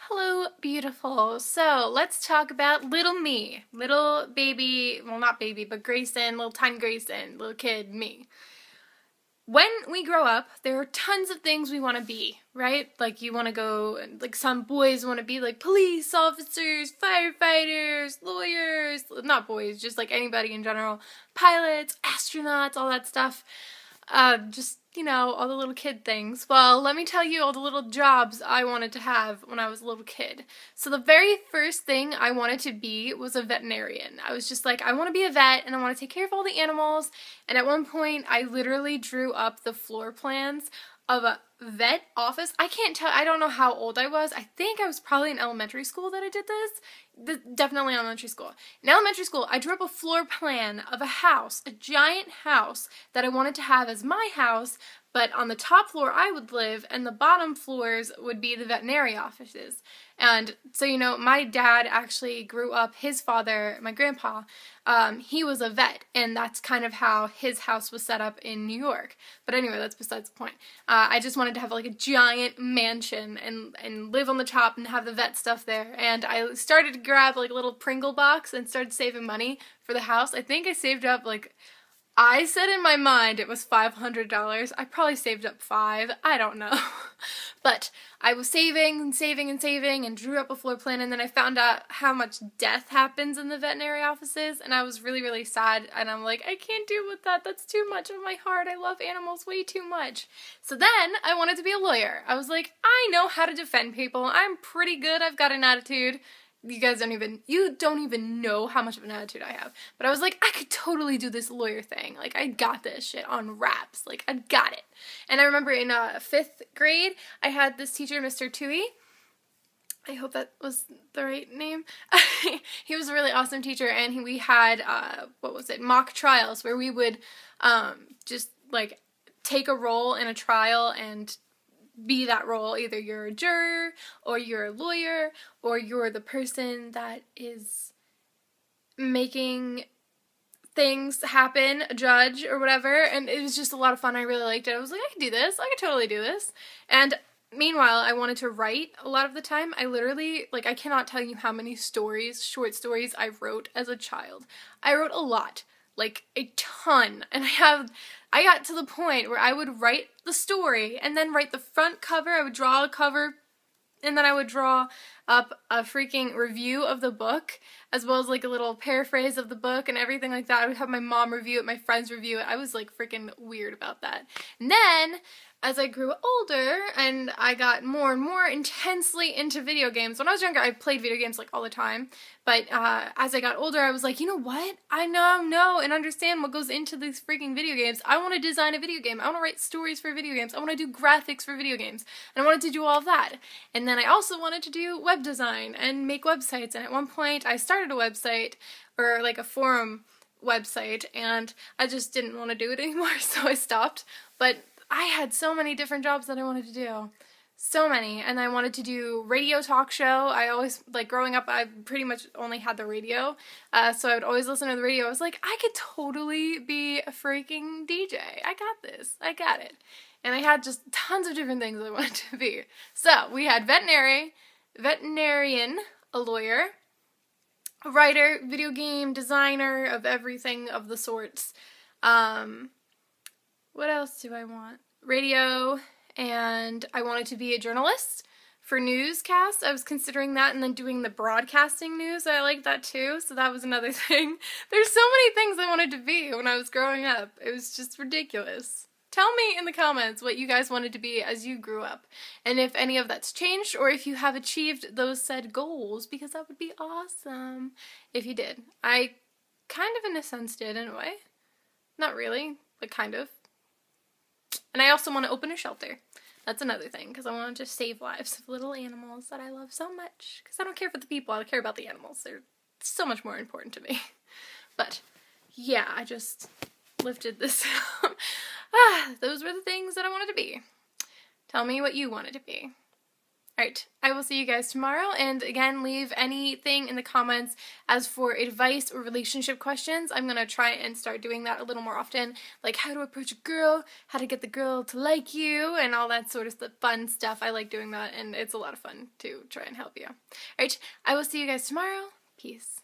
Hello, beautiful. So let's talk about little me. Little baby, well, not baby, but Grayson, little tiny Grayson, little kid me. When we grow up, there are tons of things we want to be, right? Like you want to go, like some boys want to be like police officers, firefighters, lawyers, not boys, just like anybody in general, pilots, astronauts, all that stuff. All the little kid things. Well, let me tell you all the little jobs I wanted to have when I was a little kid. So the very first thing I wanted to be was a veterinarian. I was just like, I want to be a vet and I want to take care of all the animals. And at one point, I literally drew up the floor plans of a vet office. I don't know how old I was. I think I was probably in elementary school that I did this. Definitely elementary school. In elementary school, I drew up a floor plan of a house, a giant house that I wanted to have as my house, but on the top floor I would live and the bottom floors would be the veterinary offices. And so, my dad actually grew up, his father, my grandpa, he was a vet, and that's kind of how his house was set up in New York. But anyway, that's besides the point. I just wanted to have like a giant mansion and live on the top and have the vet stuff there. And I started to grab like a little Pringle box and started saving money for the house. I think I saved up I said in my mind it was $500. I probably saved up $5. I don't know. But I was saving and saving and saving and drew up a floor plan, and then I found out how much death happens in the veterinary offices, and I was really, really sad, and I'm like, I can't deal with that. That's too much of my heart. I love animals way too much. So then I wanted to be a lawyer. I was like, I know how to defend people. I'm pretty good. I've got an attitude. You don't even know how much of an attitude I have. But I was like, I could totally do this lawyer thing. Like, I got this shit on wraps. Like, I got it. And I remember in 5th grade, I had this teacher, Mr. Tui. I hope that was the right name. He was a really awesome teacher, and we had, mock trials, where we would take a role in a trial and be that role. Either you're a juror, or you're a lawyer, or you're the person that is making things happen, a judge or whatever, and it was just a lot of fun. I really liked it. I was like, I can do this. I can totally do this. And meanwhile, I wanted to write a lot of the time. I literally, I cannot tell you how many short stories I wrote as a child. I wrote a lot. A ton. And I got to the point where I would write the story and then write the front cover. I would draw a cover, and then I would draw up a freaking review of the book, as well as a little paraphrase of the book and everything like that. I would have my mom review it, my friends review it. I was freaking weird about that. And then, as I grew older and I got more and more intensely into video games. When I was younger, I played video games all the time, but as I got older, I was like, you know what? I now know and understand what goes into these freaking video games. I want to design a video game. I want to write stories for video games. I want to do graphics for video games. And I wanted to do all of that. And then I also wanted to do web design and make websites. And at one point, I started a website, or a forum website, and I just didn't want to do it anymore, so I stopped. But I had so many different jobs that I wanted to do. So many. And I wanted to do radio talk show. I always, growing up, I pretty much only had the radio. So I would always listen to the radio. I was like, I could totally be a freaking DJ. I got this. I got it. And I had just tons of different things I wanted to be. So we had veterinarian, a lawyer, a writer, video game designer, of everything of the sorts. What else do I want? Radio, and I wanted to be a journalist for newscasts. I was considering that, and then doing the broadcasting news. I liked that too, so that was another thing. There's so many things I wanted to be when I was growing up. It was just ridiculous. Tell me in the comments what you guys wanted to be as you grew up, and if any of that's changed, or if you have achieved those said goals, because that would be awesome if you did. I kind of, in a sense, did, in a way. Not really, but kind of. And I also want to open a shelter. That's another thing, because I want to just save lives of little animals that I love so much. Because I don't care for the people, I care about the animals. They're so much more important to me. But, yeah, I just lifted this up. Those were the things that I wanted to be. Tell me what you wanted to be. Alright, I will see you guys tomorrow, and again, leave anything in the comments as for advice or relationship questions. I'm going to try and start doing that a little more often, like how to approach a girl, how to get the girl to like you, and all that sort of fun stuff. I like doing that, and it's a lot of fun to try and help you. Alright, I will see you guys tomorrow. Peace.